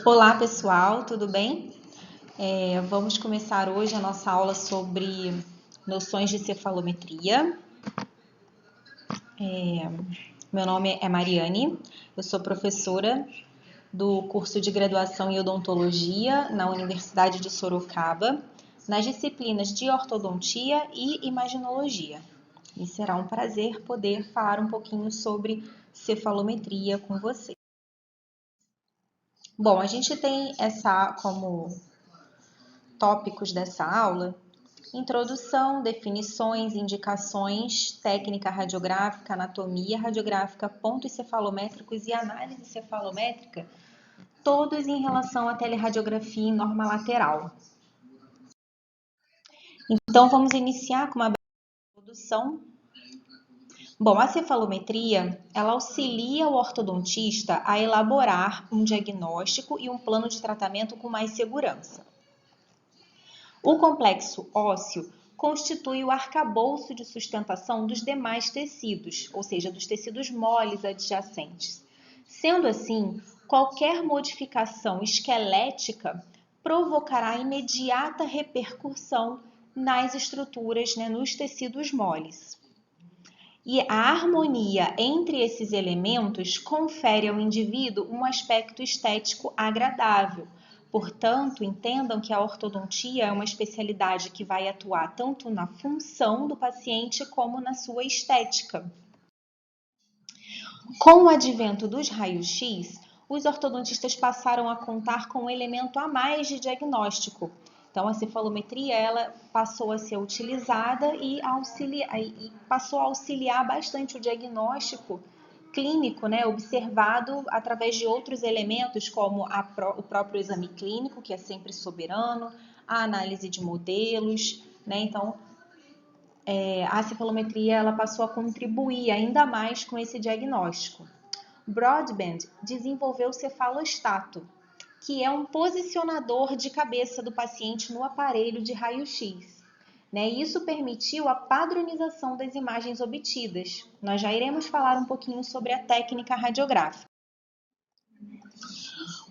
Olá pessoal, tudo bem? Vamos começar hoje a nossa aula sobre noções de cefalometria. Meu nome é Mariane, eu sou professora do curso de graduação em odontologia na Universidade de Sorocaba, nas disciplinas de ortodontia e imaginologia. E será um prazer poder falar um pouquinho sobre cefalometria com você. Bom, a gente tem como tópicos dessa aula: introdução, definições, indicações, técnica radiográfica, anatomia radiográfica, pontos cefalométricos e análise cefalométrica, todos em relação à teleradiografia em norma lateral. Então, vamos iniciar com uma introdução. Bom, a cefalometria, ela auxilia o ortodontista a elaborar um diagnóstico e um plano de tratamento com mais segurança. O complexo ósseo constitui o arcabouço de sustentação dos demais tecidos, ou seja, dos tecidos moles adjacentes. Sendo assim, qualquer modificação esquelética provocará imediata repercussão nas estruturas, nos tecidos moles. E a harmonia entre esses elementos confere ao indivíduo um aspecto estético agradável. Portanto, entendam que a ortodontia é uma especialidade que vai atuar tanto na função do paciente como na sua estética. Com o advento dos raios-x, os ortodontistas passaram a contar com um elemento a mais de diagnóstico. Então, a cefalometria ela passou a ser utilizada e passou a auxiliar bastante o diagnóstico clínico, observado através de outros elementos, como o próprio exame clínico, que é sempre soberano, a análise de modelos, Então, a cefalometria ela passou a contribuir ainda mais com esse diagnóstico. Broadband desenvolveu o cefalostato, que é um posicionador de cabeça do paciente no aparelho de raio-x. Isso permitiu a padronização das imagens obtidas. Nós já iremos falar um pouquinho sobre a técnica radiográfica.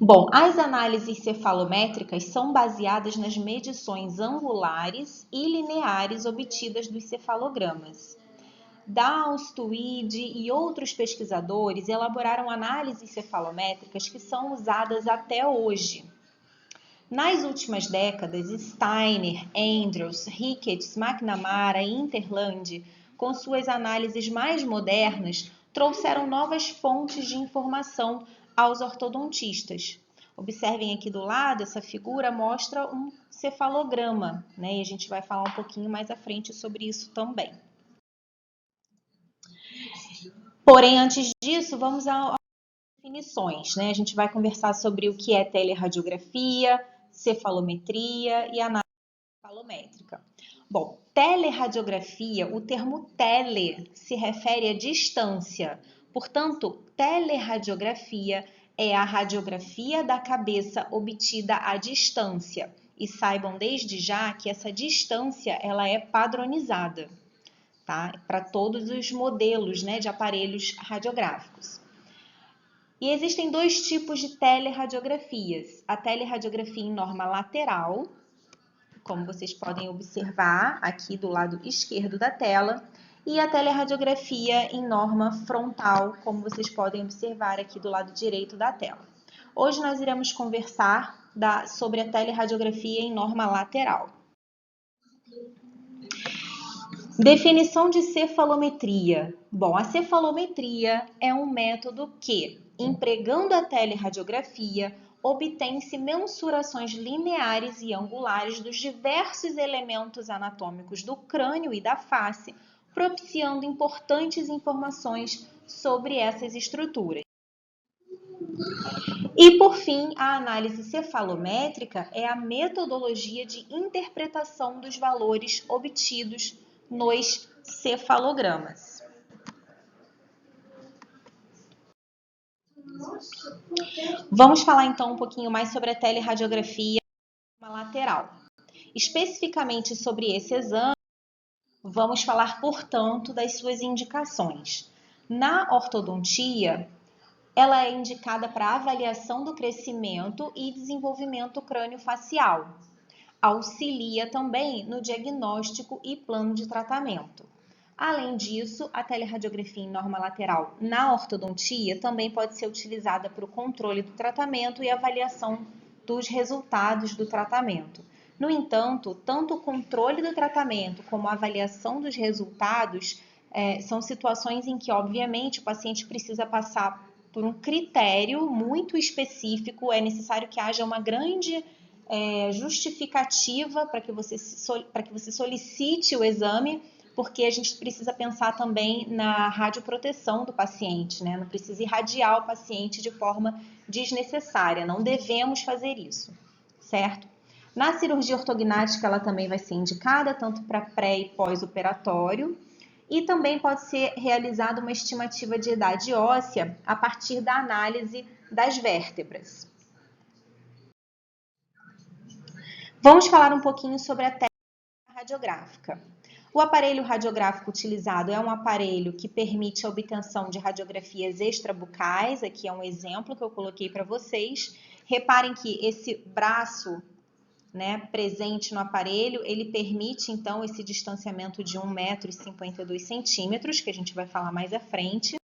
Bom, as análises cefalométricas são baseadas nas medições angulares e lineares obtidas dos cefalogramas. Dawes, Tweed e outros pesquisadores elaboraram análises cefalométricas que são usadas até hoje. Nas últimas décadas, Steiner, Andrews, Ricketts, McNamara e Interland, com suas análises mais modernas, trouxeram novas fontes de informação aos ortodontistas. Observem aqui do lado, essa figura mostra um cefalograma, E a gente vai falar um pouquinho mais à frente sobre isso também. Porém, antes disso, vamos às definições, A gente vai conversar sobre o que é teleradiografia, cefalometria e análise cefalométrica. Bom, teleradiografia, o termo tele se refere à distância. Portanto, teleradiografia é a radiografia da cabeça obtida à distância. E saibam desde já que essa distância ela é padronizada, para todos os modelos, de aparelhos radiográficos. E existem dois tipos de telerradiografias. A teleradiografia em norma lateral, como vocês podem observar aqui do lado esquerdo da tela, e a teleradiografia em norma frontal, como vocês podem observar aqui do lado direito da tela. Hoje nós iremos conversar sobre a teleradiografia em norma lateral. Definição de cefalometria. Bom, a cefalometria é um método que, empregando a teleradiografia, obtém-se mensurações lineares e angulares dos diversos elementos anatômicos do crânio e da face, propiciando importantes informações sobre essas estruturas. E, por fim, a análise cefalométrica é a metodologia de interpretação dos valores obtidos nos cefalogramas. Vamos falar então um pouquinho mais sobre a teleradiografia lateral. Especificamente sobre esse exame, vamos falar, portanto, das suas indicações. Na ortodontia, Ela é indicada para avaliação do crescimento e desenvolvimento crânio-facial. Auxilia também no diagnóstico e plano de tratamento. Além disso, a teleradiografia em norma lateral na ortodontia também pode ser utilizada para o controle do tratamento e avaliação dos resultados do tratamento. No entanto, tanto o controle do tratamento como a avaliação dos resultados são situações em que, obviamente, o paciente precisa passar por um critério muito específico, é necessário que haja uma grande justificativa para que você solicite o exame, porque a gente precisa pensar também na radioproteção do paciente, né? Não precisa irradiar o paciente de forma desnecessária, não devemos fazer isso, certo? Na cirurgia ortognática, ela também vai ser indicada, tanto para pré e pós-operatório, e também pode ser realizada uma estimativa de idade óssea a partir da análise das vértebras. Vamos falar um pouquinho sobre a técnica radiográfica. O aparelho radiográfico utilizado é um aparelho que permite a obtenção de radiografias extrabucais. Aqui é um exemplo que eu coloquei para vocês. Reparem que esse braço, né, presente no aparelho, ele permite então esse distanciamento de 1,52 m, que a gente vai falar mais à frente.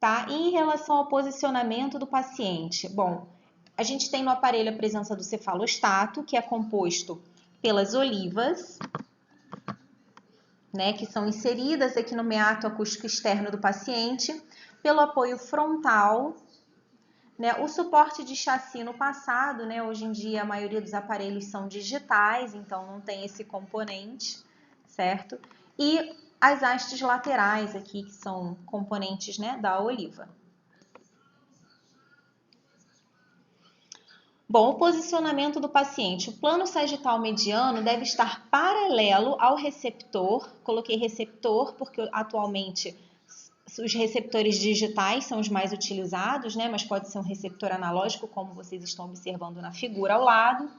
Tá? E em relação ao posicionamento do paciente, bom, a gente tem no aparelho a presença do cefalostato, que é composto pelas olivas, né, que são inseridas aqui no meato acústico externo do paciente, pelo apoio frontal, né, o suporte de chassi no passado, né, hoje em dia a maioria dos aparelhos são digitais, então não tem esse componente, certo? E as hastes laterais aqui, que são componentes, né, da oliva. Bom, o posicionamento do paciente. O plano sagital mediano deve estar paralelo ao receptor. Coloquei receptor porque atualmente os receptores digitais são os mais utilizados, né? Mas pode ser um receptor analógico, como vocês estão observando na figura ao lado.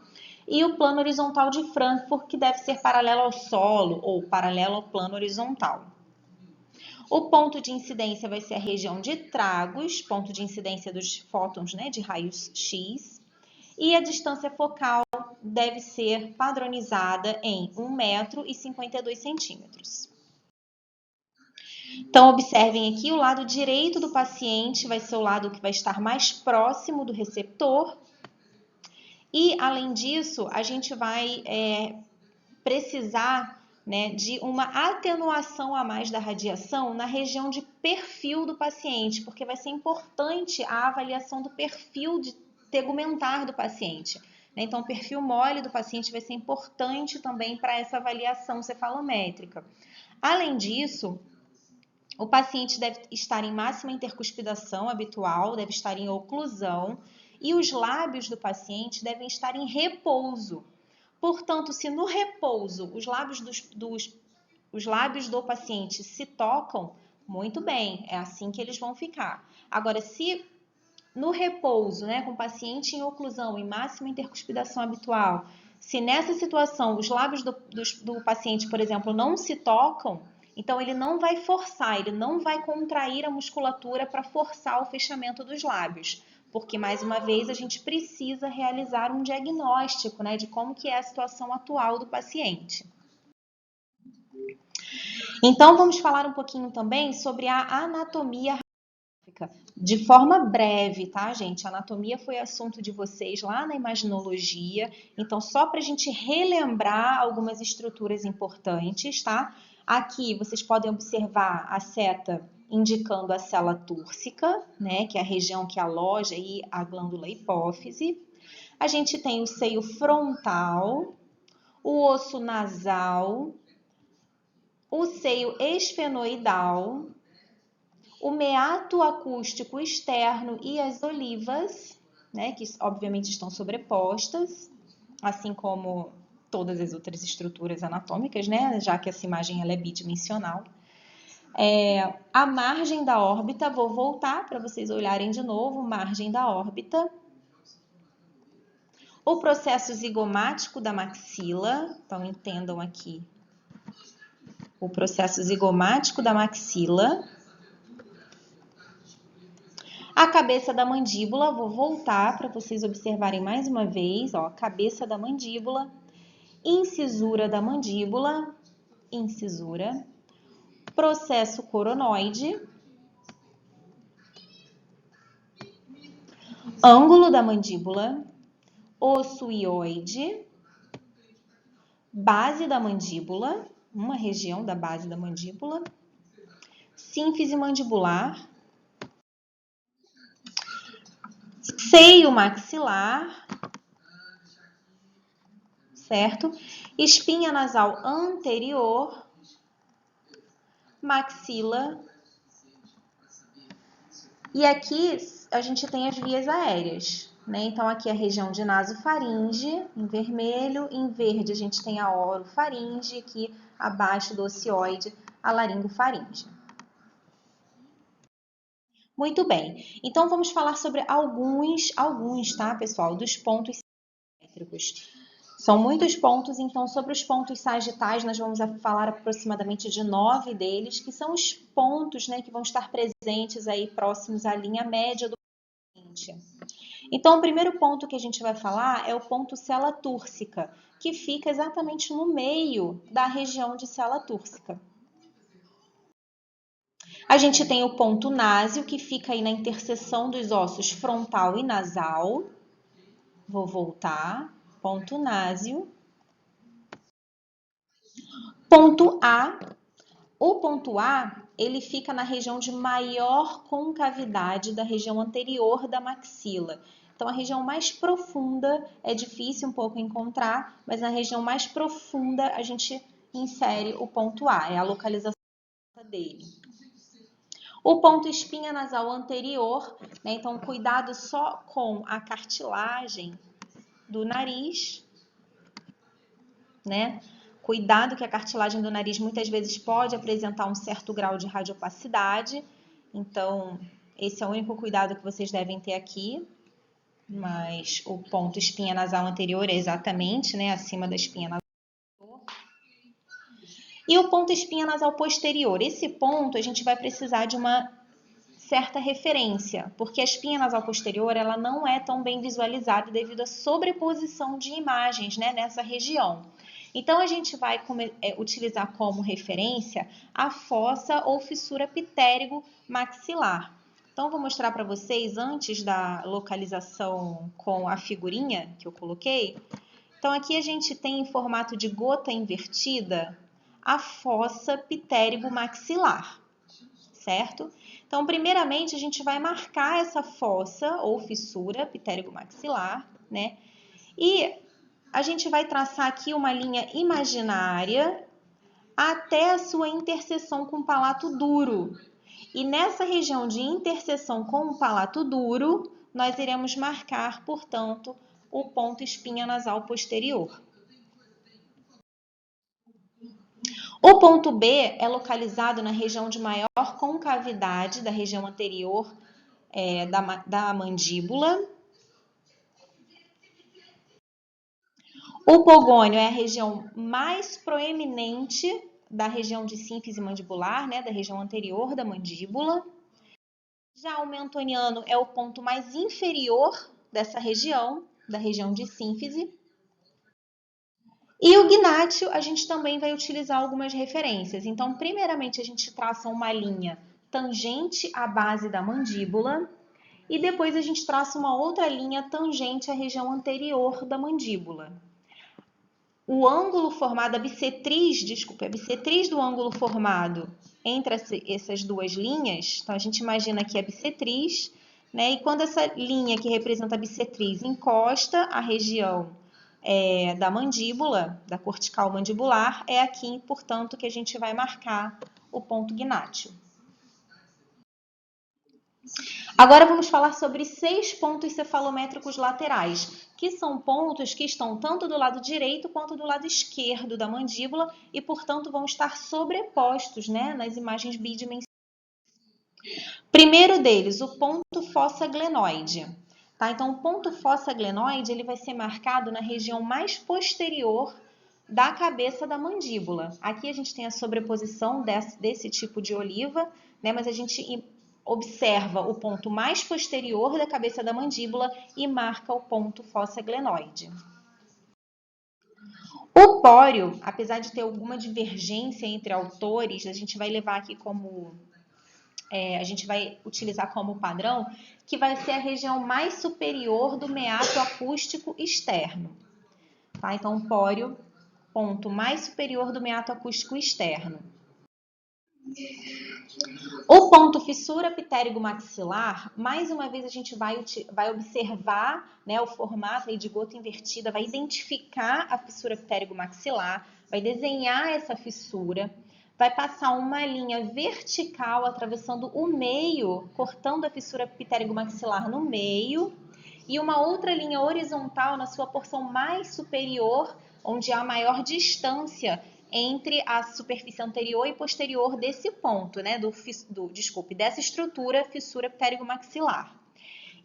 E o plano horizontal de Frankfurt, que deve ser paralelo ao solo ou paralelo ao plano horizontal. O ponto de incidência vai ser a região de tragos, ponto de incidência dos fótons, né, de raios X. E a distância focal deve ser padronizada em 1,52 m. Então, observem aqui, o lado direito do paciente vai ser o lado que vai estar mais próximo do receptor. E, além disso, a gente vai precisar, né, de uma atenuação a mais da radiação na região de perfil do paciente, porque vai ser importante a avaliação do perfil tegumentar do paciente. Então, o perfil mole do paciente vai ser importante também para essa avaliação cefalométrica. Além disso, o paciente deve estar em máxima intercuspidação habitual, deve estar em oclusão, e os lábios do paciente devem estar em repouso. Portanto, se no repouso os lábios do paciente se tocam, muito bem, é assim que eles vão ficar. Agora, se no repouso, né, com o paciente em oclusão, em máxima intercuspidação habitual, se nessa situação os lábios do paciente, por exemplo, não se tocam, então ele não vai forçar, ele não vai contrair a musculatura para forçar o fechamento dos lábios, porque, mais uma vez, a gente precisa realizar um diagnóstico, né, de como que é a situação atual do paciente. Então, vamos falar um pouquinho também sobre a anatomia de forma breve, tá, gente? A anatomia foi assunto de vocês lá na imaginologia, então só para a gente relembrar algumas estruturas importantes, tá? Aqui vocês podem observar a seta indicando a célula túrcica, né, que é a região que aloja aí a glândula hipófise. A gente tem o seio frontal, o osso nasal, o seio esfenoidal, o meato acústico externo e as olivas, né, que obviamente estão sobrepostas, assim como todas as outras estruturas anatômicas, né, já que essa imagem ela é bidimensional. A margem da órbita, vou voltar para vocês olharem de novo, margem da órbita. O processo zigomático da maxila, então entendam aqui o processo zigomático da maxila. A cabeça da mandíbula, vou voltar para vocês observarem mais uma vez, ó, cabeça da mandíbula, incisura da mandíbula, incisura, processo coronoide, ângulo da mandíbula, osso hioide, base da mandíbula, uma região da base da mandíbula, sínfise mandibular, seio maxilar, certo? Espinha nasal anterior, maxila. E aqui a gente tem as vias aéreas, né? Então aqui a região de nasofaringe, em vermelho, em verde a gente tem a orofaringe, aqui abaixo do ocioide, a laringofaringe. Muito bem, então vamos falar sobre alguns, tá, pessoal, dos pontos simétricos. São muitos pontos, então sobre os pontos sagitais nós vamos falar aproximadamente de 9 deles, que são os pontos, né, que vão estar presentes aí próximos à linha média do paciente. Então o primeiro ponto que a gente vai falar é o ponto cela túrcica, que fica exatamente no meio da região de cela túrcica. A gente tem o ponto náseo, que fica aí na interseção dos ossos frontal e nasal. Vou voltar. Ponto náseo. Ponto A. O ponto A, ele fica na região de maior concavidade da região anterior da maxila. Então, a região mais profunda é difícil um pouco encontrar, mas na região mais profunda a gente insere o ponto A, é a localização dele. O ponto espinha nasal anterior, né? Então cuidado só com a cartilagem do nariz, né? Cuidado que a cartilagem do nariz muitas vezes pode apresentar um certo grau de radiopacidade, então esse é o único cuidado que vocês devem ter aqui. Mas o ponto espinha nasal anterior é exatamente, né, acima da espinha nasal. E o ponto espinha nasal posterior, esse ponto a gente vai precisar de uma certa referência, porque a espinha nasal posterior ela não é tão bem visualizada devido à sobreposição de imagens, né, nessa região. Então, a gente vai utilizar como referência a fossa ou fissura pitérigo-maxilar. Então, vou mostrar para vocês, antes da localização com a figurinha que eu coloquei. Então, aqui a gente tem em formato de gota invertida a fossa pitérigo-maxilar, certo? Então, primeiramente, a gente vai marcar essa fossa ou fissura pitérigo-maxilar, né? E a gente vai traçar aqui uma linha imaginária até a sua interseção com o palato duro. E nessa região de interseção com o palato duro, nós iremos marcar, portanto, o ponto espinha nasal posterior. O ponto B é localizado na região de maior concavidade da região anterior da mandíbula. O pogônio é a região mais proeminente da região de sínfise mandibular, né, da região anterior da mandíbula. Já o mentoniano é o ponto mais inferior dessa região, da região de sínfise. E o gnátio, a gente também vai utilizar algumas referências. Então, primeiramente, a gente traça uma linha tangente à base da mandíbula e depois a gente traça uma outra linha tangente à região anterior da mandíbula. O ângulo formado, a bissetriz do ângulo formado entre essas duas linhas, então a gente imagina aqui a bissetriz, né? E quando essa linha que representa a bissetriz encosta a região da mandíbula, da cortical mandibular, é aqui, portanto, que a gente vai marcar o ponto gnátio. Agora vamos falar sobre 6 pontos cefalométricos laterais, que são pontos que estão tanto do lado direito quanto do lado esquerdo da mandíbula e, portanto, vão estar sobrepostos, né, nas imagens bidimensionais. Primeiro deles, o ponto fossa glenoide. Tá? Então, o ponto fossa glenoide ele vai ser marcado na região mais posterior da cabeça da mandíbula. Aqui a gente tem a sobreposição desse tipo de oliva, né, mas a gente observa o ponto mais posterior da cabeça da mandíbula e marca o ponto fossa glenoide. O póreo, apesar de ter alguma divergência entre autores, a gente vai levar aqui como a gente vai utilizar como padrão, que vai ser a região mais superior do meato acústico externo. Tá? Então, póreo, ponto mais superior do meato acústico externo. O ponto fissura pitérigo-maxilar, mais uma vez a gente vai observar, né, o formato aí de gota invertida, vai identificar a fissura pitérigo-maxilar, vai desenhar essa fissura, vai passar uma linha vertical atravessando o meio, cortando a fissura pitérigo-maxilar no meio, e uma outra linha horizontal na sua porção mais superior, onde há maior distância entre a superfície anterior e posterior desse ponto, né, dessa estrutura fissura pitérigo-maxilar.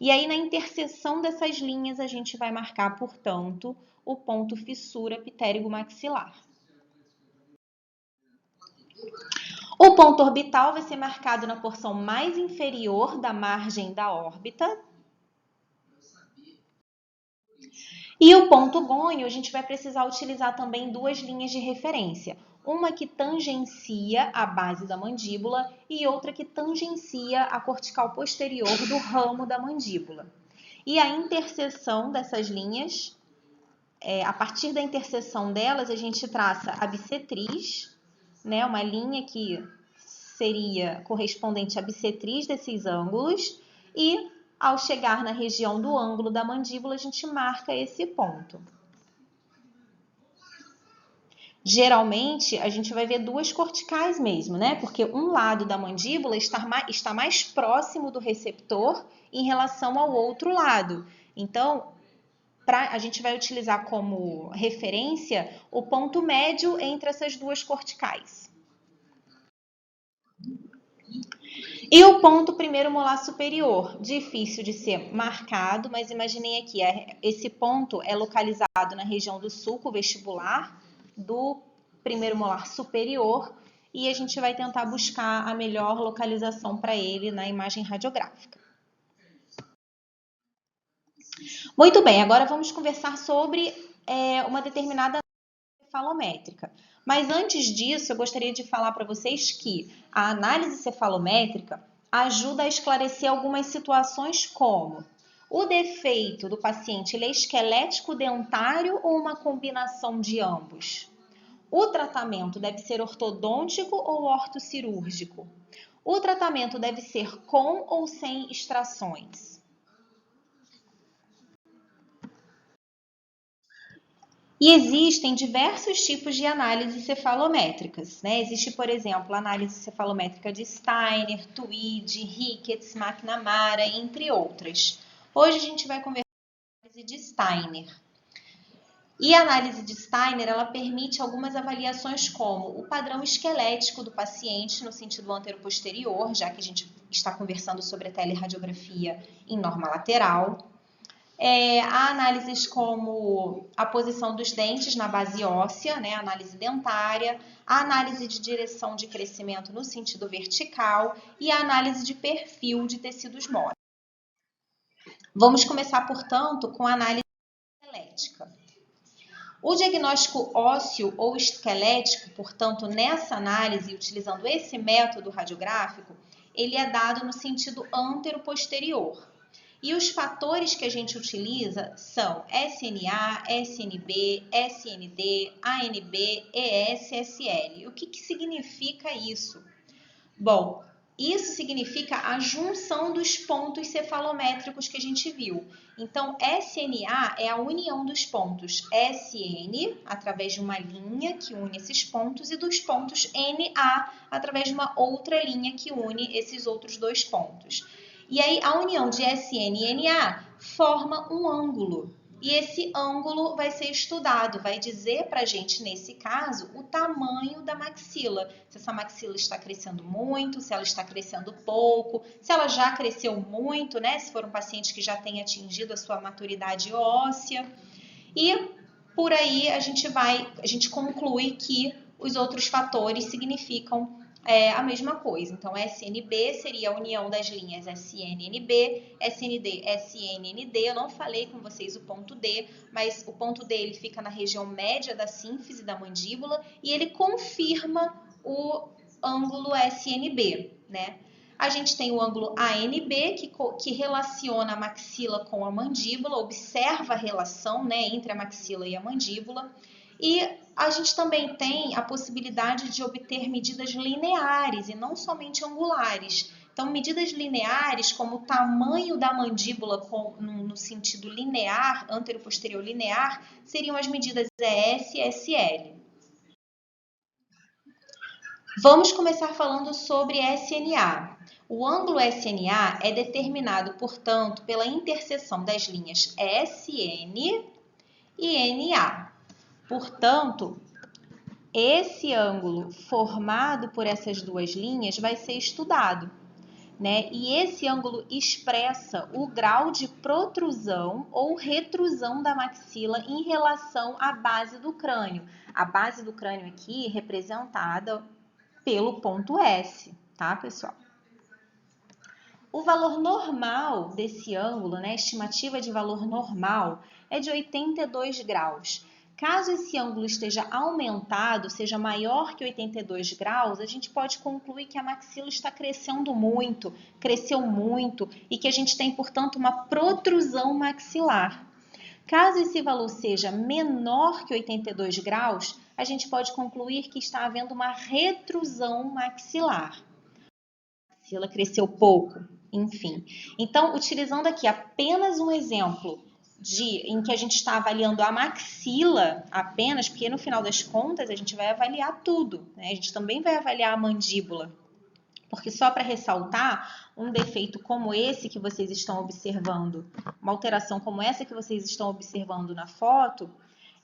E aí, na interseção dessas linhas, a gente vai marcar, portanto, o ponto fissura pitérigo-maxilar. O ponto orbital vai ser marcado na porção mais inferior da margem da órbita. E o ponto gônio, a gente vai precisar utilizar também duas linhas de referência. Uma que tangencia a base da mandíbula e outra que tangencia a cortical posterior do ramo da mandíbula. E a interseção dessas linhas, a partir da interseção delas, a gente traça a bissetriz, né, uma linha que seria correspondente à bissetriz desses ângulos, e ao chegar na região do ângulo da mandíbula, a gente marca esse ponto. Geralmente, a gente vai ver duas corticais mesmo, né? Porque um lado da mandíbula está mais próximo do receptor em relação ao outro lado. Então, a gente vai utilizar como referência o ponto médio entre essas duas corticais. E o ponto primeiro molar superior, difícil de ser marcado, mas imaginei aqui, esse ponto é localizado na região do sulco vestibular do primeiro molar superior e a gente vai tentar buscar a melhor localização para ele na imagem radiográfica. Muito bem, agora vamos conversar sobre uma determinada cefalométrica. Mas antes disso, eu gostaria de falar para vocês que a análise cefalométrica ajuda a esclarecer algumas situações como o defeito do paciente, ele é esquelético dentário ou uma combinação de ambos? O tratamento deve ser ortodôntico ou ortocirúrgico? O tratamento deve ser com ou sem extrações? E existem diversos tipos de análises cefalométricas, né? Existe, por exemplo, a análise cefalométrica de Steiner, Tweed, Ricketts, McNamara, entre outras. Hoje a gente vai conversar sobre a análise de Steiner. E a análise de Steiner, ela permite algumas avaliações como o padrão esquelético do paciente no sentido antero-posterior, já que a gente está conversando sobre a teleradiografia em norma lateral. Há análises como a posição dos dentes na base óssea, né, a análise dentária, a análise de direção de crescimento no sentido vertical e a análise de perfil de tecidos móveis. Vamos começar, portanto, com a análise esquelética. O diagnóstico ósseo ou esquelético, portanto, nessa análise, utilizando esse método radiográfico, ele é dado no sentido antero-posterior. E os fatores que a gente utiliza são SNA, SNB, SND, ANB, ES, SL. O que significa isso? Bom, isso significa a junção dos pontos cefalométricos que a gente viu. Então, SNA é a união dos pontos SN, através de uma linha que une esses pontos, e dos pontos NA, através de uma outra linha que une esses outros dois pontos. E aí, a união de SN e NA forma um ângulo. E esse ângulo vai ser estudado, vai dizer para a gente, nesse caso, o tamanho da maxila. Se essa maxila está crescendo muito, se ela está crescendo pouco, se ela já cresceu muito, né? Se for um paciente que já tem atingido a sua maturidade óssea. E por aí a gente conclui que os outros fatores significam é a mesma coisa. Então, SNB seria a união das linhas SNNB, SND, SNND. Eu não falei com vocês o ponto D, mas o ponto D ele fica na região média da sínfise da mandíbula e ele confirma o ângulo SNB, né? A gente tem o ângulo ANB, que relaciona a maxila com a mandíbula, observa a relação, né, entre a maxila e a mandíbula. E a gente também tem a possibilidade de obter medidas lineares e não somente angulares. Então, medidas lineares, como o tamanho da mandíbula no sentido linear, antero-posterior linear, seriam as medidas ES e SL. Vamos começar falando sobre SNA. O ângulo SNA é determinado, portanto, pela interseção das linhas SN e NA. Portanto, esse ângulo formado por essas duas linhas vai ser estudado, né? E esse ângulo expressa o grau de protrusão ou retrusão da maxila em relação à base do crânio. A base do crânio aqui representada pelo ponto S, tá, pessoal? O valor normal desse ângulo, né, a estimativa de valor normal, é de 82 graus. Caso esse ângulo esteja aumentado, seja maior que 82 graus, a gente pode concluir que a maxila está crescendo muito, cresceu muito e que a gente tem, portanto, uma protrusão maxilar. Caso esse valor seja menor que 82 graus, a gente pode concluir que está havendo uma retrusão maxilar. A maxila cresceu pouco, enfim. Então, utilizando aqui apenas um exemplo em que a gente está avaliando a maxila apenas, porque no final das contas a gente vai avaliar tudo, né? A gente também vai avaliar a mandíbula. Porque só para ressaltar, um defeito como esse que vocês estão observando, uma alteração como essa que vocês estão observando na foto,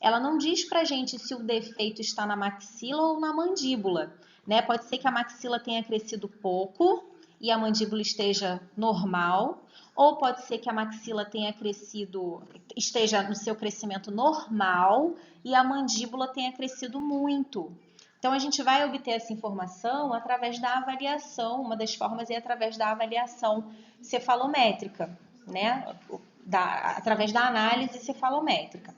ela não diz para a gente se o defeito está na maxila ou na mandíbula, né? Pode ser que a maxila tenha crescido pouco e a mandíbula esteja normal, ou pode ser que a maxila tenha crescido, esteja no seu crescimento normal e a mandíbula tenha crescido muito. Então, a gente vai obter essa informação através da avaliação, uma das formas é através da avaliação cefalométrica, né? Através da análise cefalométrica.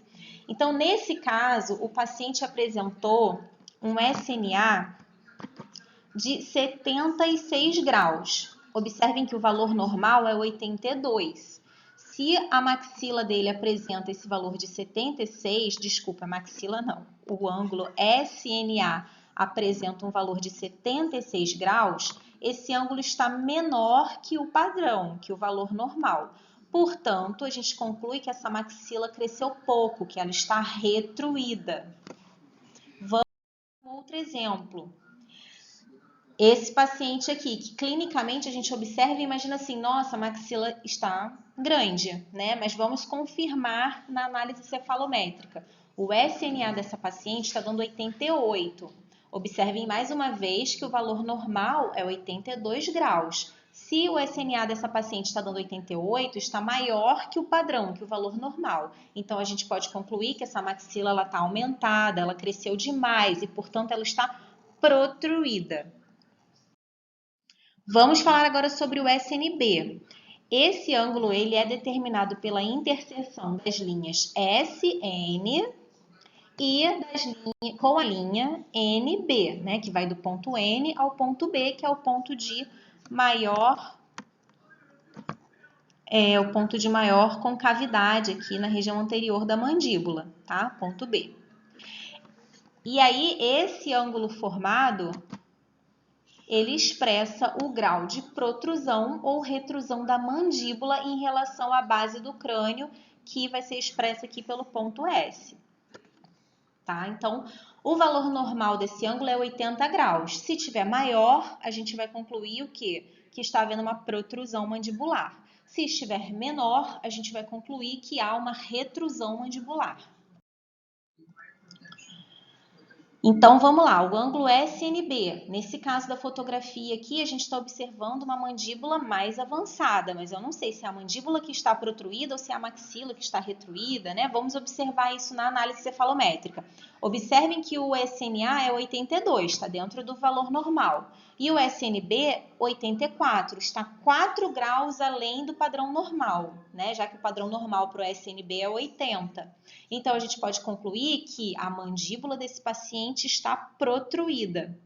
Então, nesse caso, o paciente apresentou um SNA de 76 graus. Observem que o valor normal é 82. Se a maxila dele apresenta esse valor de 76, desculpa, a maxila não, o ângulo SNA apresenta um valor de 76 graus, esse ângulo está menor que o padrão, que o valor normal. Portanto, a gente conclui que essa maxila cresceu pouco, que ela está retruída. Vamos para outro exemplo. Esse paciente aqui, que clinicamente a gente observa e imagina assim, nossa, a maxila está grande, né? Mas vamos confirmar na análise cefalométrica. O SNA dessa paciente está dando 88. Observem mais uma vez que o valor normal é 82 graus. Se o SNA dessa paciente está dando 88, está maior que o padrão, que o valor normal. Então, a gente pode concluir que essa maxila está aumentada, ela cresceu demais e, portanto, ela está protruída. Vamos falar agora sobre o SNB. Esse ângulo ele é determinado pela interseção das linhas SN e com a linha NB, né, que vai do ponto N ao ponto B, que é o ponto de maior concavidade aqui na região anterior da mandíbula, tá? Ponto B. E aí, esse ângulo formado ele expressa o grau de protrusão ou retrusão da mandíbula em relação à base do crânio, que vai ser expressa aqui pelo ponto S. Tá? Então, o valor normal desse ângulo é 80 graus. Se tiver maior, a gente vai concluir o quê? Que está havendo uma protrusão mandibular. Se estiver menor, a gente vai concluir que há uma retrusão mandibular. Então, vamos lá, o ângulo SNB. Nesse caso da fotografia aqui, a gente está observando uma mandíbula mais avançada, mas eu não sei se é a mandíbula que está protruída ou se é a maxila que está retruída, né? Vamos observar isso na análise cefalométrica. Observem que o SNA é 82, está dentro do valor normal. E o SNB, 84, está 4 graus além do padrão normal, né? Já que o padrão normal para o SNB é 80. Então, a gente pode concluir que a mandíbula desse paciente está protruída.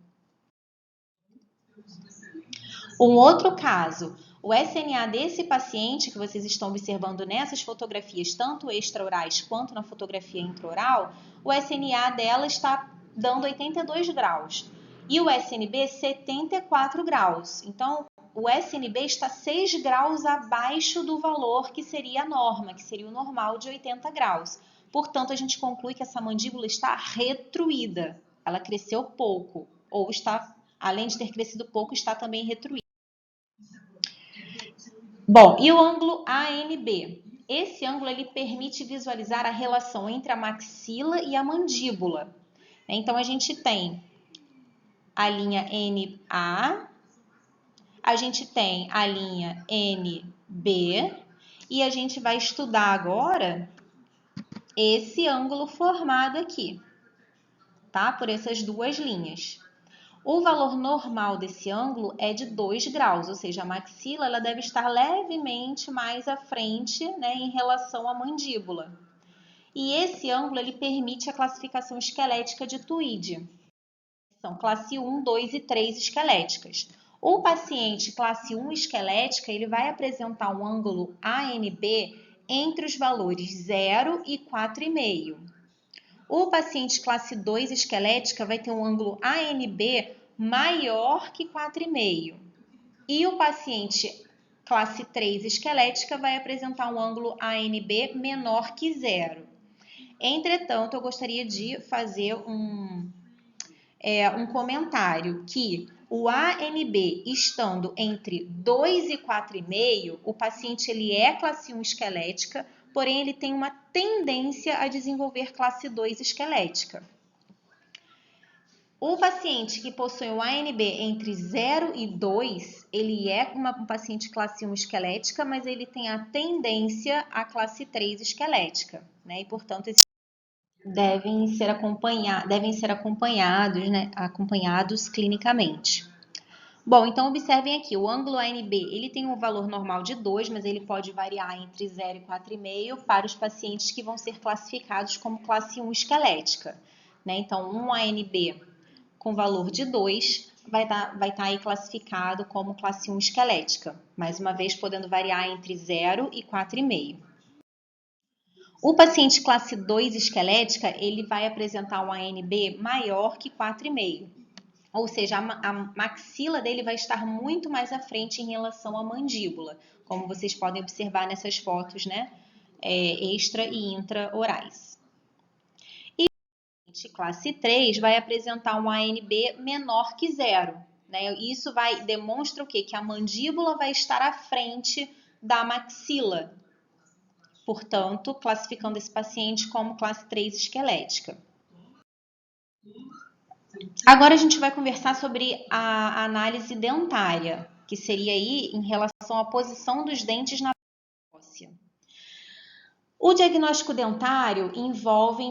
Um outro caso, o SNA desse paciente que vocês estão observando nessas fotografias, tanto extraorais quanto na fotografia intraoral, o SNA dela está dando 82 graus e o SNB 74 graus. Então, o SNB está 6 graus abaixo do valor que seria a norma, que seria o normal de 80 graus. Portanto, a gente conclui que essa mandíbula está retruída, ela cresceu pouco, ou está, além de ter crescido pouco, está também retruída. Bom, e o ângulo ANB? Esse ângulo ele permite visualizar a relação entre a maxila e a mandíbula. Então, a gente tem a linha NA, a gente tem a linha NB, e a gente vai estudar agora esse ângulo formado aqui, tá? Por essas duas linhas. O valor normal desse ângulo é de 2 graus, ou seja, a maxila ela deve estar levemente mais à frente, né, em relação à mandíbula. E esse ângulo ele permite a classificação esquelética de Tweed. São classe 1, 2 e 3 esqueléticas. O paciente classe 1 esquelética ele vai apresentar um ângulo ANB entre os valores 0 e 4,5. O paciente classe 2 esquelética vai ter um ângulo ANB maior que 4,5. E o paciente classe 3 esquelética vai apresentar um ângulo ANB menor que 0. Entretanto, eu gostaria de fazer um comentário que o ANB estando entre 2 e 4,5, o paciente ele é classe 1 esquelética, porém ele tem uma tendência a desenvolver classe 2 esquelética. O paciente que possui um ANB entre 0 e 2, ele é um paciente classe 1 esquelética, mas ele tem a tendência à classe 3 esquelética, né? E, portanto, esses devem ser acompanhados, né? Acompanhados clinicamente. Bom, então observem aqui, o ângulo ANB, ele tem um valor normal de 2, mas ele pode variar entre 0 e 4,5 para os pacientes que vão ser classificados como classe 1 esquelética, né? Então, um ANB com valor de 2 vai estar aí classificado como classe 1 esquelética, mais uma vez podendo variar entre 0 e 4,5. O paciente classe 2 esquelética, ele vai apresentar um ANB maior que 4,5. Ou seja, a maxila dele vai estar muito mais à frente em relação à mandíbula, como vocês podem observar nessas fotos, né? Extra e intraorais. E o paciente classe 3 vai apresentar um ANB menor que 0. Né? Isso demonstra o quê? Que a mandíbula vai estar à frente da maxila. Portanto, classificando esse paciente como classe 3 esquelética. Agora a gente vai conversar sobre a análise dentária, que seria aí em relação à posição dos dentes na óssea. O diagnóstico dentário envolve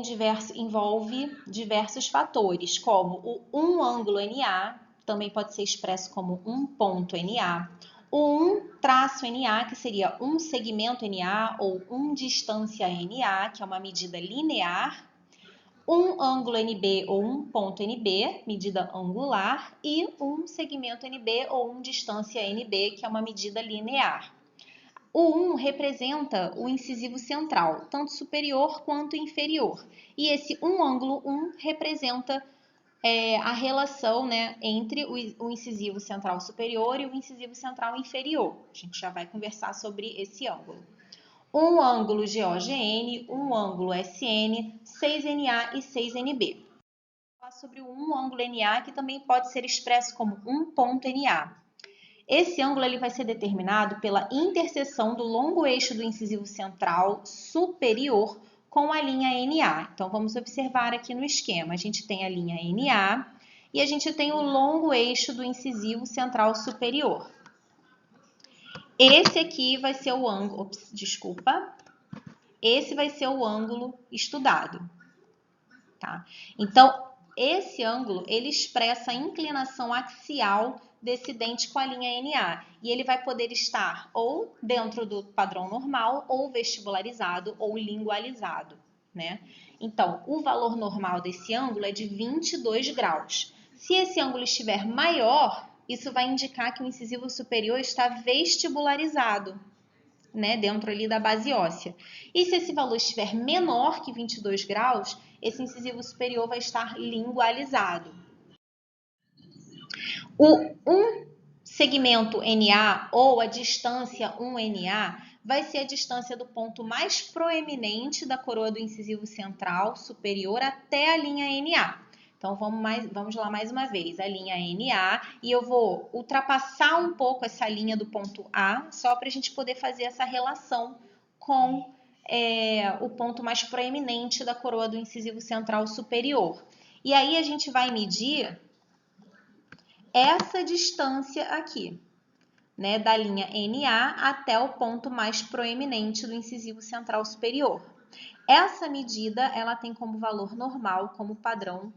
diversos fatores, como o ângulo NA, também pode ser expresso como ponto NA, o traço NA, que seria segmento NA ou distância NA, que é uma medida linear, ângulo NB ou ponto NB, medida angular, e segmento NB ou distância NB, que é uma medida linear. O representa o incisivo central, tanto superior quanto inferior. E esse ângulo representa a relação, né, entre o incisivo central superior e o incisivo central inferior. A gente já vai conversar sobre esse ângulo. Ângulo GOGN, ângulo SN, 6NA e 6NB. Vou falar sobre o ângulo NA, que também pode ser expresso como ponto NA. Esse ângulo ele vai ser determinado pela interseção do longo eixo do incisivo central superior com a linha NA. Então, vamos observar aqui no esquema. A gente tem a linha NA e a gente tem o longo eixo do incisivo central superior. Esse aqui vai ser o ângulo... Esse vai ser o ângulo estudado. Tá? Então, esse ângulo ele expressa a inclinação axial desse dente com a linha NA. E ele vai poder estar ou dentro do padrão normal, ou vestibularizado, ou lingualizado, né? Então, o valor normal desse ângulo é de 22 graus. Se esse ângulo estiver maior, isso vai indicar que o incisivo superior está vestibularizado, né, dentro ali da base óssea. E se esse valor estiver menor que 22 graus, esse incisivo superior vai estar lingualizado. Um segmento NA ou a distância 1NA vai ser a distância do ponto mais proeminente da coroa do incisivo central superior até a linha NA. Então, vamos lá mais uma vez, a linha NA, e eu vou ultrapassar um pouco essa linha do ponto A, só para a gente poder fazer essa relação com o ponto mais proeminente da coroa do incisivo central superior. E aí a gente vai medir essa distância aqui, né, da linha NA até o ponto mais proeminente do incisivo central superior. Essa medida, ela tem como valor normal, como padrão,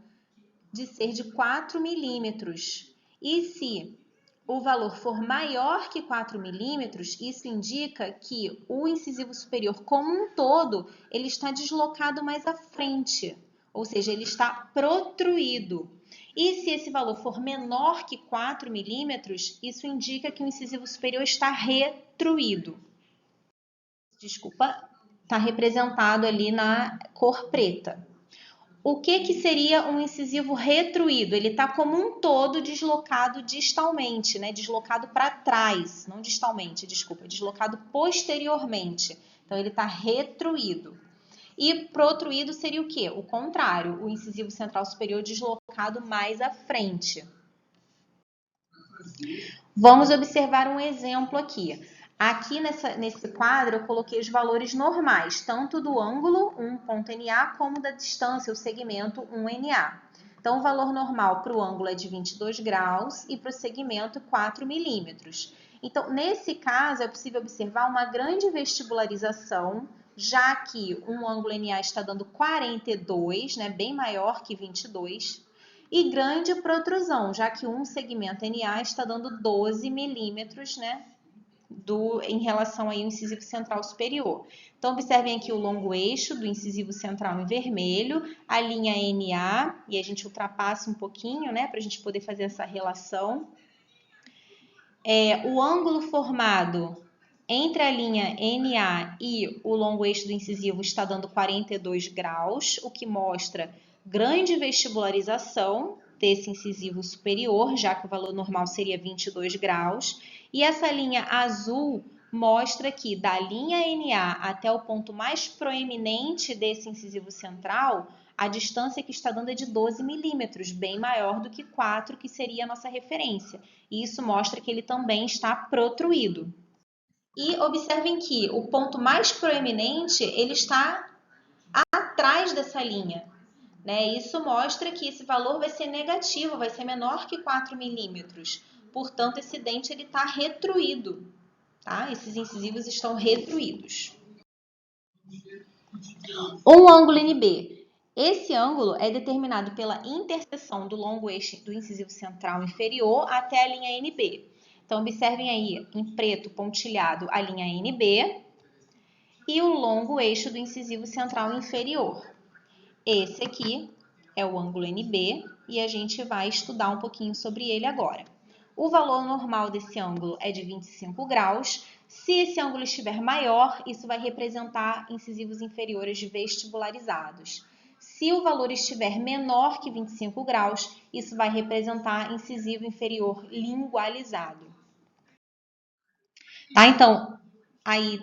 de ser de 4 milímetros. E se o valor for maior que 4 milímetros, isso indica que o incisivo superior como um todo, ele está deslocado mais à frente, ou seja, ele está protruído. E se esse valor for menor que 4 milímetros, isso indica que o incisivo superior está retruído. Desculpa, está representado ali na cor preta. O que seria um incisivo retruído? Ele está como um todo deslocado distalmente, né? Deslocado para trás, não distalmente, desculpa, deslocado posteriormente. Então, ele está retruído. E protruído seria o quê? O contrário, o incisivo central superior deslocado mais à frente. Vamos observar um exemplo aqui. Aqui nesse quadro eu coloquei os valores normais, tanto do ângulo 1.NA como da distância, o segmento 1NA. Então, o valor normal para o ângulo é de 22 graus e para o segmento 4 milímetros. Então, nesse caso, é possível observar uma grande vestibularização, já que um ângulo NA está dando 42, né, bem maior que 22, e grande protrusão, já que um segmento NA está dando 12 milímetros, né, em relação aí ao incisivo central superior. Então, observem aqui o longo eixo do incisivo central em vermelho, a linha NA, e a gente ultrapassa um pouquinho, né, para a gente poder fazer essa relação. O ângulo formado entre a linha NA e o longo eixo do incisivo está dando 42 graus, o que mostra grande vestibularização desse incisivo superior, já que o valor normal seria 22 graus. E essa linha azul mostra que da linha NA até o ponto mais proeminente desse incisivo central, a distância que está dando é de 12 milímetros, bem maior do que 4, que seria a nossa referência. E isso mostra que ele também está protruído. E observem que o ponto mais proeminente, ele está atrás dessa linha, né? Isso mostra que esse valor vai ser negativo, vai ser menor que 4 milímetros. Portanto, esse dente está retruído, tá? Esses incisivos estão retruídos. Um ângulo NB. Esse ângulo é determinado pela interseção do longo eixo do incisivo central inferior até a linha NB. Então, observem aí em preto pontilhado a linha NB e o longo eixo do incisivo central inferior. Esse aqui é o ângulo NB e a gente vai estudar um pouquinho sobre ele agora. O valor normal desse ângulo é de 25 graus. Se esse ângulo estiver maior, isso vai representar incisivos inferiores vestibularizados. Se o valor estiver menor que 25 graus, isso vai representar incisivo inferior lingualizado. Tá? Então, aí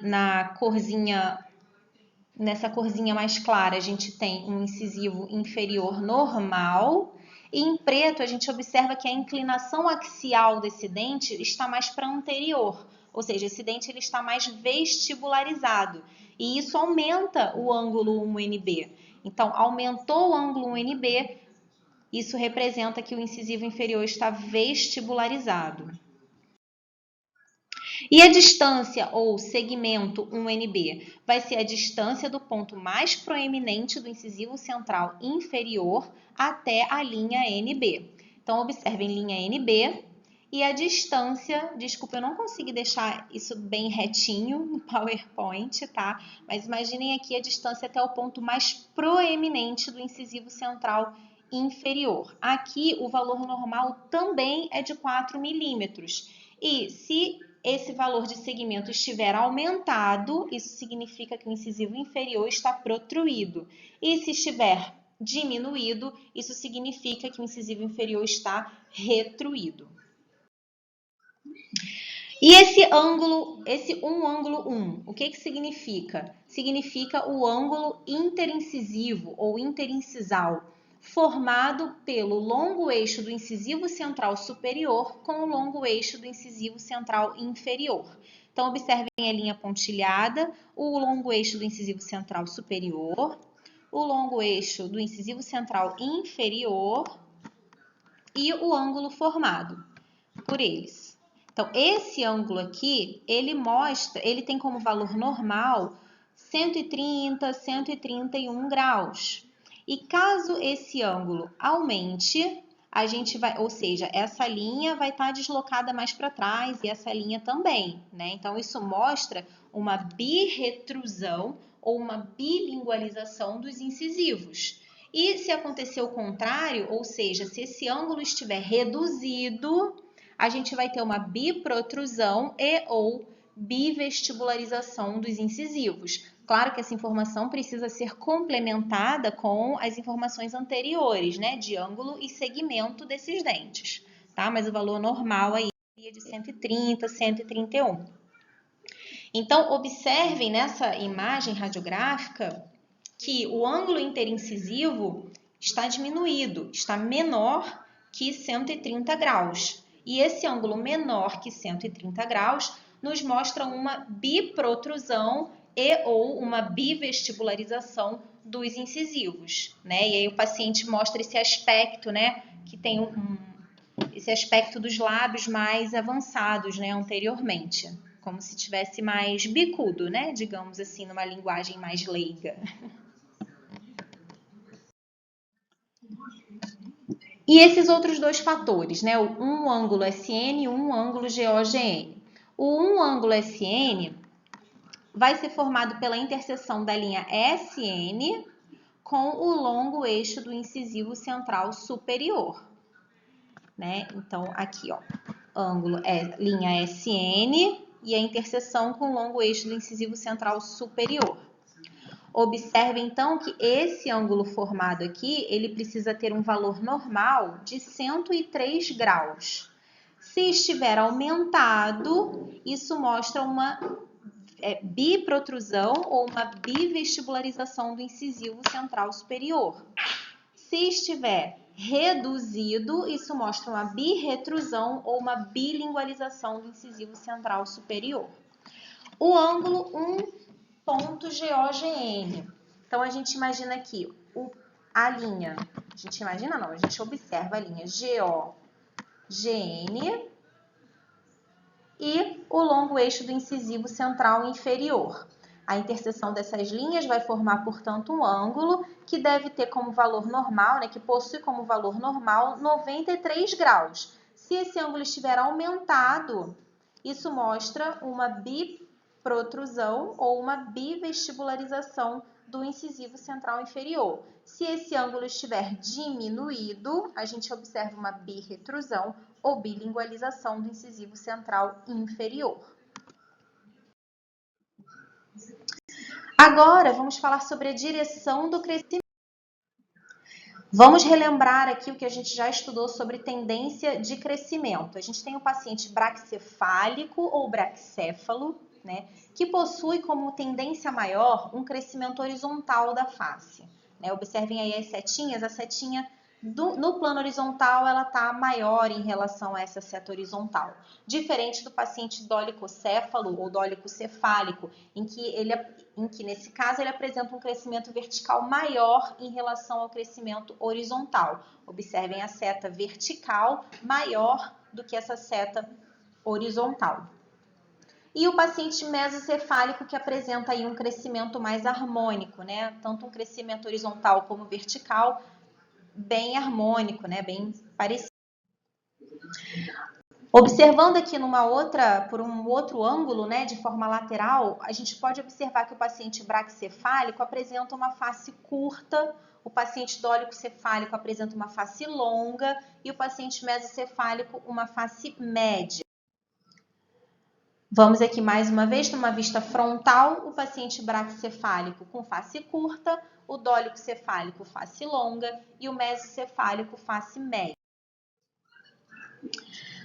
nessa corzinha mais clara, a gente tem um incisivo inferior normal. E em preto, a gente observa que a inclinação axial desse dente está mais para anterior. Ou seja, esse dente ele está mais vestibularizado. E isso aumenta o ângulo 1NB. Então, aumentou o ângulo 1NB, isso representa que o incisivo inferior está vestibularizado. E a distância ou segmento 1NB vai ser a distância do ponto mais proeminente do incisivo central inferior até a linha NB. Então, observem linha NB E a distância, desculpa, eu não consegui deixar isso bem retinho no PowerPoint, tá? Mas imaginem aqui a distância até o ponto mais proeminente do incisivo central inferior. Aqui o valor normal também é de 4 milímetros. E se esse valor de segmento estiver aumentado, isso significa que o incisivo inferior está protruído. E se estiver diminuído, isso significa que o incisivo inferior está retruído. E esse ângulo 1, o que significa? Significa o ângulo interincisivo ou interincisal, formado pelo longo eixo do incisivo central superior com o longo eixo do incisivo central inferior. Então, observem a linha pontilhada, o longo eixo do incisivo central superior, o longo eixo do incisivo central inferior e o ângulo formado por eles. Então, esse ângulo aqui, ele tem como valor normal 130, 131 graus. E caso esse ângulo aumente, a gente vai, ou seja, essa linha vai estar deslocada mais para trás e essa linha também, né? Então, isso mostra uma birretrusão ou uma bilingualização dos incisivos. E se acontecer o contrário, ou seja, se esse ângulo estiver reduzido, a gente vai ter uma biprotrusão e ou bivestibularização dos incisivos. Claro que essa informação precisa ser complementada com as informações anteriores, né, de ângulo e segmento desses dentes, tá? Mas o valor normal aí é de 130, 131. Então, observem nessa imagem radiográfica que o ângulo interincisivo está diminuído, está menor que 130 graus. E esse ângulo menor que 130 graus nos mostra uma biprotrusão e ou uma bivestibularização dos incisivos, né? E aí o paciente mostra esse aspecto, né, que tem esse aspecto dos lábios mais avançados, né, anteriormente, como se tivesse mais bicudo, né, digamos assim, numa linguagem mais leiga. E esses outros dois fatores, né? Um ângulo SN e um ângulo GOGN. O ângulo SN vai ser formado pela interseção da linha SN com o longo eixo do incisivo central superior, né? Então, aqui, ó, ângulo é linha SN e a interseção com o longo eixo do incisivo central superior. Observe, então, que esse ângulo formado aqui, ele precisa ter um valor normal de 103 graus. Se estiver aumentado, isso mostra uma biprotrusão ou uma bivestibularização do incisivo central superior. Se estiver reduzido, isso mostra uma birretrusão ou uma bilingualização do incisivo central superior. O ângulo 1.GOGN. Então, a gente imagina aqui a linha, a gente observa a linha GOGN e o longo eixo do incisivo central inferior. A interseção dessas linhas vai formar, portanto, um ângulo que deve ter como valor normal, né, que possui como valor normal 93 graus. Se esse ângulo estiver aumentado, isso mostra uma biprotrusão ou uma bivestibularização do incisivo central inferior. Se esse ângulo estiver diminuído, a gente observa uma birretrusão ou bilingualização do incisivo central inferior. Agora, vamos falar sobre a direção do crescimento. Vamos relembrar aqui o que a gente já estudou sobre tendência de crescimento. A gente tem o paciente braquicefálico ou braquicéfalo, né, que possui como tendência maior um crescimento horizontal da face. Né? Observem aí as setinhas, a setinha no plano horizontal ela está maior em relação a essa seta horizontal. Diferente do paciente dolicocéfalo ou dolicocefálico, em que nesse caso ele apresenta um crescimento vertical maior em relação ao crescimento horizontal. Observem a seta vertical maior do que essa seta horizontal. E o paciente mesocefálico que apresenta aí um crescimento mais harmônico, né? Tanto um crescimento horizontal como vertical, bem harmônico, né? Bem parecido. Observando aqui por um outro ângulo, né, de forma lateral, a gente pode observar que o paciente braquicefálico apresenta uma face curta, o paciente dólico-cefálico apresenta uma face longa e o paciente mesocefálico uma face média. Vamos aqui mais uma vez numa vista frontal, o paciente braquicefálico com face curta, o dólico-cefálico face longa e o mesocefálico face média.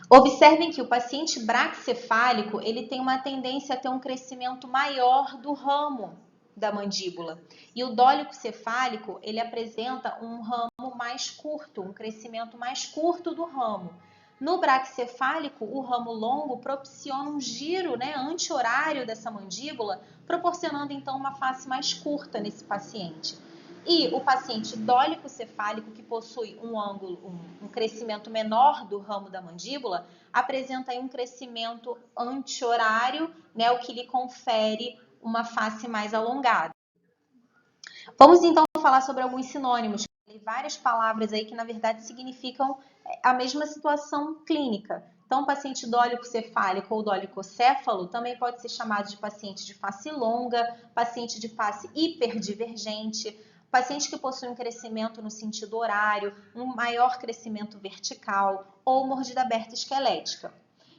Observem que o paciente braquicefálico ele tem uma tendência a ter um crescimento maior do ramo da mandíbula. E o dólico-cefálico ele apresenta um ramo mais curto, um crescimento mais curto do ramo. No braquicefálico, o ramo longo propiciona um giro, né, anti-horário dessa mandíbula, proporcionando então uma face mais curta nesse paciente. E o paciente dólico-cefálico, que possui um crescimento menor do ramo da mandíbula, apresenta aí um crescimento anti-horário, né, o que lhe confere uma face mais alongada. Vamos então falar sobre alguns sinônimos, várias palavras aí que na verdade significam a mesma situação clínica. Então, paciente dólico-cefálico ou dólicocéfalo também pode ser chamado de paciente de face longa, paciente de face hiperdivergente, paciente que possui um crescimento no sentido horário, um maior crescimento vertical ou mordida aberta esquelética.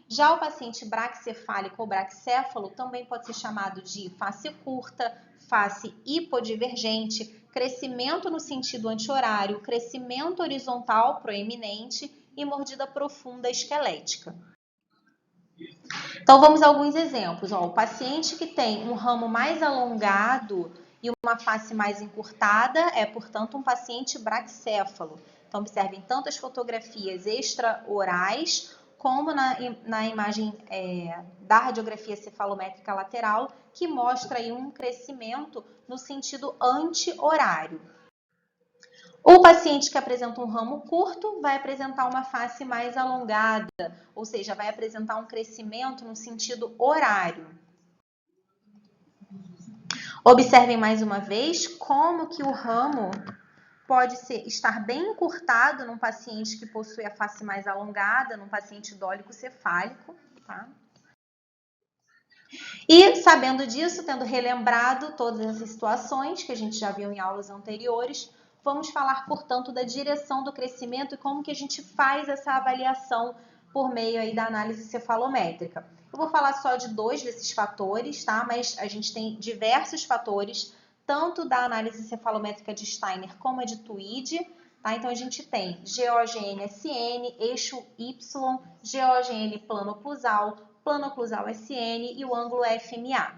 Já o paciente braquicefálico ou braquicéfalo também pode ser chamado de face curta, face hipodivergente, crescimento no sentido anti-horário, crescimento horizontal proeminente e mordida profunda esquelética. Então, vamos a alguns exemplos. O paciente que tem um ramo mais alongado e uma face mais encurtada é, portanto, um paciente braquicéfalo. Então, observem tanto as fotografias extraorais como na imagem da radiografia cefalométrica lateral, que mostra aí um crescimento no sentido anti-horário. O paciente que apresenta um ramo curto vai apresentar uma face mais alongada, ou seja, vai apresentar um crescimento no sentido horário. Observem mais uma vez como que o ramo pode estar bem encurtado num paciente que possui a face mais alongada, num paciente dólico-cefálico, tá? E sabendo disso, tendo relembrado todas essas situações que a gente já viu em aulas anteriores, vamos falar, portanto, da direção do crescimento e como que a gente faz essa avaliação por meio aí da análise cefalométrica. Eu vou falar só de 2 desses fatores, tá? Mas a gente tem diversos fatores, tanto da análise cefalométrica de Steiner como a de Tweed, tá? Então, a gente tem GOGN-SN, eixo Y, GOGN plano oclusal, plano oclusal SN e o ângulo FMA.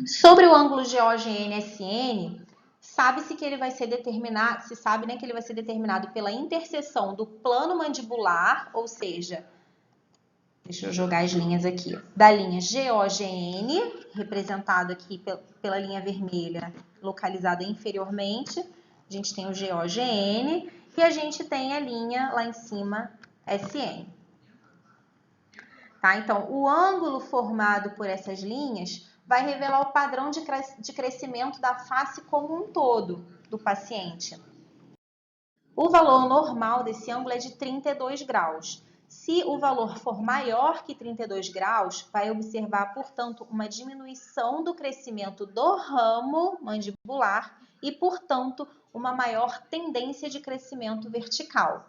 Sobre o ângulo GOGN-SN, sabe-se que ele vai ser determinado, se sabe, né, que ele vai ser determinado pela interseção do plano mandibular, ou seja, deixa eu jogar as linhas aqui, da linha GOGN, representado aqui pela linha vermelha, localizada inferiormente, a gente tem o GOGN, e a gente tem a linha lá em cima, SN. Tá? Então, o ângulo formado por essas linhas vai revelar o padrão de crescimento da face como um todo do paciente. O valor normal desse ângulo é de 32 graus. Se o valor for maior que 32 graus, vai observar, portanto, uma diminuição do crescimento do ramo mandibular e, portanto, uma maior tendência de crescimento vertical.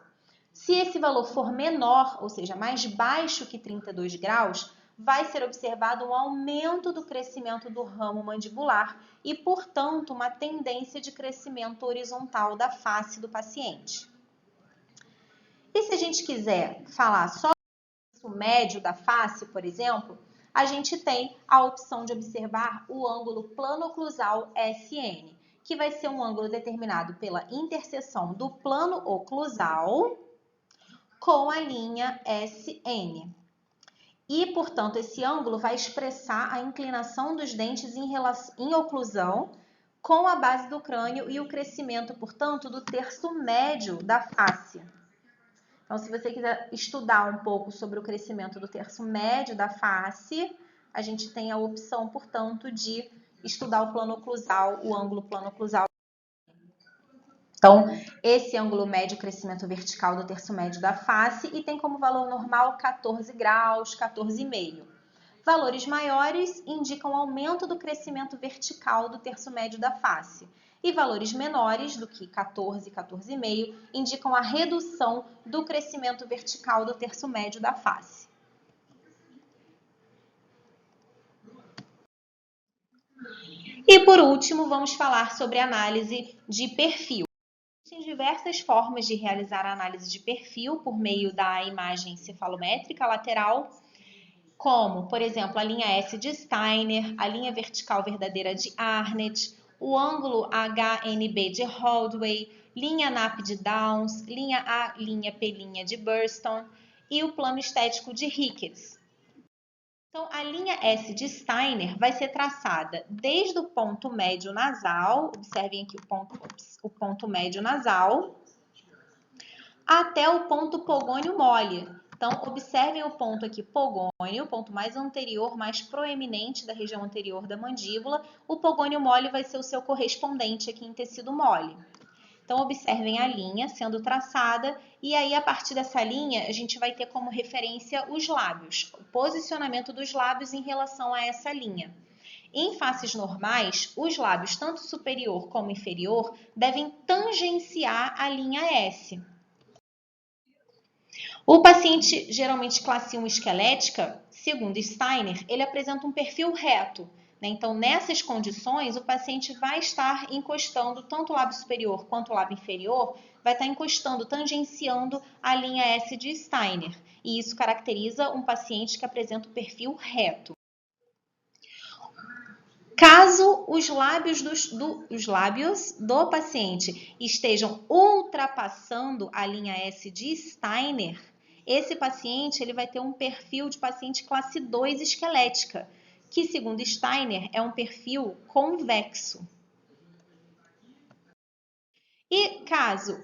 Se esse valor for menor, ou seja, mais baixo que 32 graus, vai ser observado um aumento do crescimento do ramo mandibular e, portanto, uma tendência de crescimento horizontal da face do paciente. E se a gente quiser falar só do médio da face, por exemplo, a gente tem a opção de observar o ângulo plano-oclusal SN, que vai ser um ângulo determinado pela interseção do plano oclusal com a linha SN. E, portanto, esse ângulo vai expressar a inclinação dos dentes em oclusão com a base do crânio e o crescimento, portanto, do terço médio da face. Então, se você quiser estudar um pouco sobre o crescimento do terço médio da face, a gente tem a opção, portanto, de estudar o plano oclusal, o ângulo plano oclusal. Então, esse ângulo médio crescimento vertical do terço médio da face e tem como valor normal 14 graus, 14,5. Valores maiores indicam aumento do crescimento vertical do terço médio da face. E valores menores do que 14, 14,5 indicam a redução do crescimento vertical do terço médio da face. E por último, vamos falar sobre análise de perfil. Existem diversas formas de realizar a análise de perfil por meio da imagem cefalométrica lateral, como, por exemplo, a linha S de Steiner, a linha vertical verdadeira de Arnett, o ângulo HNB de Holdway, linha NAP de Downs, linha A, linha P' de Burston e o plano estético de Ricketts. Então, a linha S de Steiner vai ser traçada desde o ponto médio nasal, observem aqui o ponto médio nasal, até o ponto pogônio mole. Então, observem o ponto aqui pogônio, o ponto mais anterior, mais proeminente da região anterior da mandíbula. O pogônio mole vai ser o seu correspondente aqui em tecido mole. Então, observem a linha sendo traçada e aí, a partir dessa linha, a gente vai ter como referência os lábios, o posicionamento dos lábios em relação a essa linha. Em faces normais, os lábios, tanto superior como inferior, devem tangenciar a linha S. O paciente, geralmente classe 1 esquelética, segundo Steiner, ele apresenta um perfil reto. Então, nessas condições, o paciente vai estar encostando, tanto o lábio superior quanto o lábio inferior, vai estar encostando, tangenciando a linha S de Steiner. E isso caracteriza um paciente que apresenta o perfil reto. Caso os lábios do paciente estejam ultrapassando a linha S de Steiner, esse paciente ele vai ter um perfil de paciente classe 2 esquelética, que, segundo Steiner, é um perfil convexo. E caso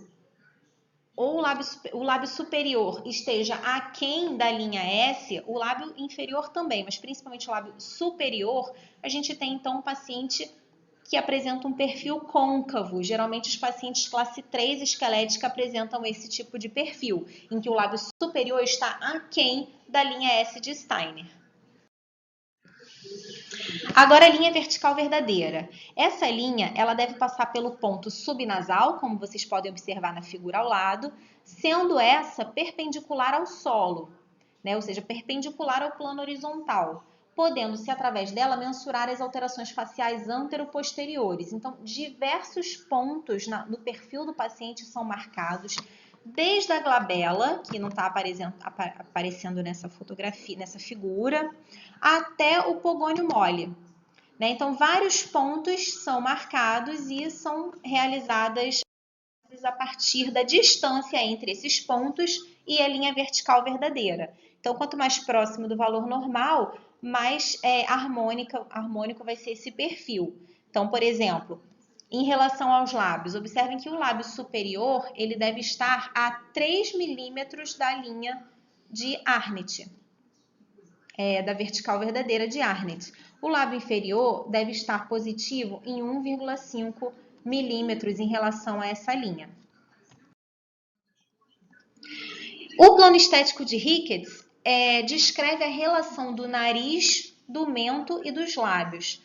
o lábio superior esteja aquém da linha S, o lábio inferior também, mas principalmente o lábio superior, a gente tem então um paciente que apresenta um perfil côncavo. Geralmente os pacientes classe 3 esquelética apresentam esse tipo de perfil, em que o lábio superior está aquém da linha S de Steiner. Agora, a linha vertical verdadeira. Essa linha, ela deve passar pelo ponto subnasal, como vocês podem observar na figura ao lado, sendo essa perpendicular ao solo, né? Ou seja, perpendicular ao plano horizontal, podendo-se, através dela, mensurar as alterações faciais antero-posteriores. Então, diversos pontos no perfil do paciente são marcados, desde a glabela, que não está aparecendo nessa fotografia, nessa figura, até o pogônio mole. Então, vários pontos são marcados e são realizadas a partir da distância entre esses pontos e a linha vertical verdadeira. Então, quanto mais próximo do valor normal, mais harmônico vai ser esse perfil. Então, por exemplo, em relação aos lábios, observem que o lábio superior ele deve estar a 3 milímetros da linha de Arnett, da vertical verdadeira de Arnett. O lábio inferior deve estar positivo em 1,5 milímetros em relação a essa linha. O plano estético de Ricketts descreve a relação do nariz, do mento e dos lábios.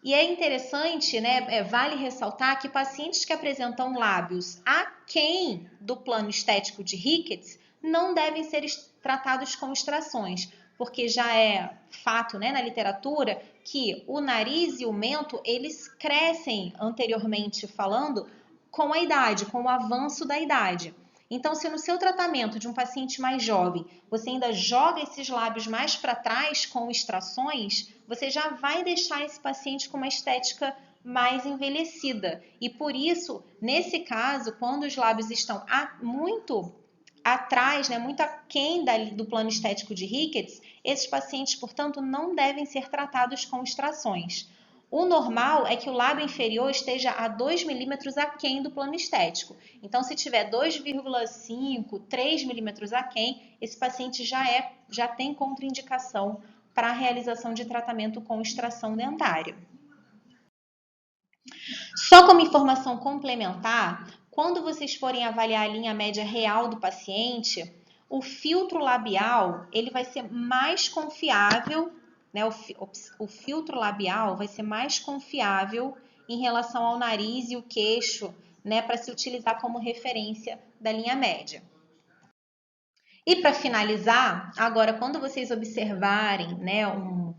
E é interessante, né, vale ressaltar que pacientes que apresentam lábios aquém do plano estético de Ricketts não devem ser tratados com extrações, porque já é fato, né, na literatura que o nariz e o mento, eles crescem, anteriormente falando, com a idade, com o avanço da idade. Então, se no seu tratamento de um paciente mais jovem, você ainda joga esses lábios mais para trás com extrações, você já vai deixar esse paciente com uma estética mais envelhecida. E por isso, nesse caso, quando os lábios estão muito atrás, né, muito aquém do plano estético de Ricketts, esses pacientes, portanto, não devem ser tratados com extrações. O normal é que o lábio inferior esteja a 2 milímetros aquém do plano estético. Então, se tiver 2,5, 3 milímetros aquém, esse paciente já tem contraindicação para a realização de tratamento com extração dentária. Só como informação complementar, quando vocês forem avaliar a linha média real do paciente, o filtro labial ele vai ser mais confiável, né? O filtro labial vai ser mais confiável em relação ao nariz e o queixo, né? Para se utilizar como referência da linha média. E para finalizar, agora quando vocês observarem, né, um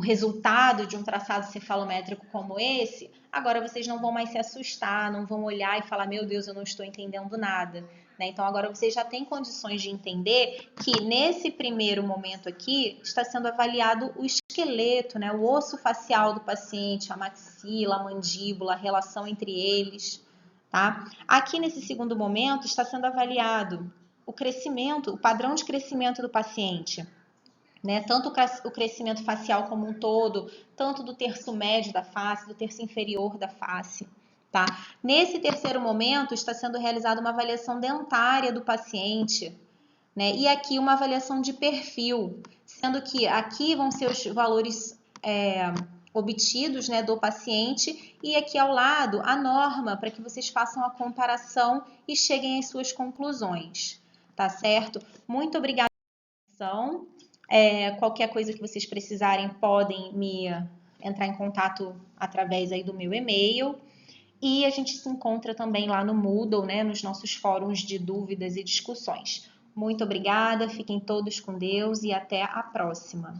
resultado de um traçado cefalométrico como esse, agora vocês não vão mais se assustar, não vão olhar e falar, meu Deus, eu não estou entendendo nada. Né? Então, agora vocês já têm condições de entender que nesse primeiro momento aqui está sendo avaliado o esqueleto, né? O osso facial do paciente, a maxila, a mandíbula, a relação entre eles. Tá? Aqui nesse segundo momento está sendo avaliado o crescimento, o padrão de crescimento do paciente. Né? Tanto o crescimento facial como um todo, tanto do terço médio da face, do terço inferior da face. Tá? Nesse terceiro momento, está sendo realizada uma avaliação dentária do paciente, né? E aqui uma avaliação de perfil, sendo que aqui vão ser os valores obtidos, né, do paciente, e aqui ao lado a norma, para que vocês façam a comparação e cheguem às suas conclusões. Tá certo? Muito obrigada pela atenção. Qualquer coisa que vocês precisarem podem me entrar em contato através aí do meu e-mail e a gente se encontra também lá no Moodle, né, nos nossos fóruns de dúvidas e discussões. Muito obrigada, fiquem todos com Deus e até a próxima.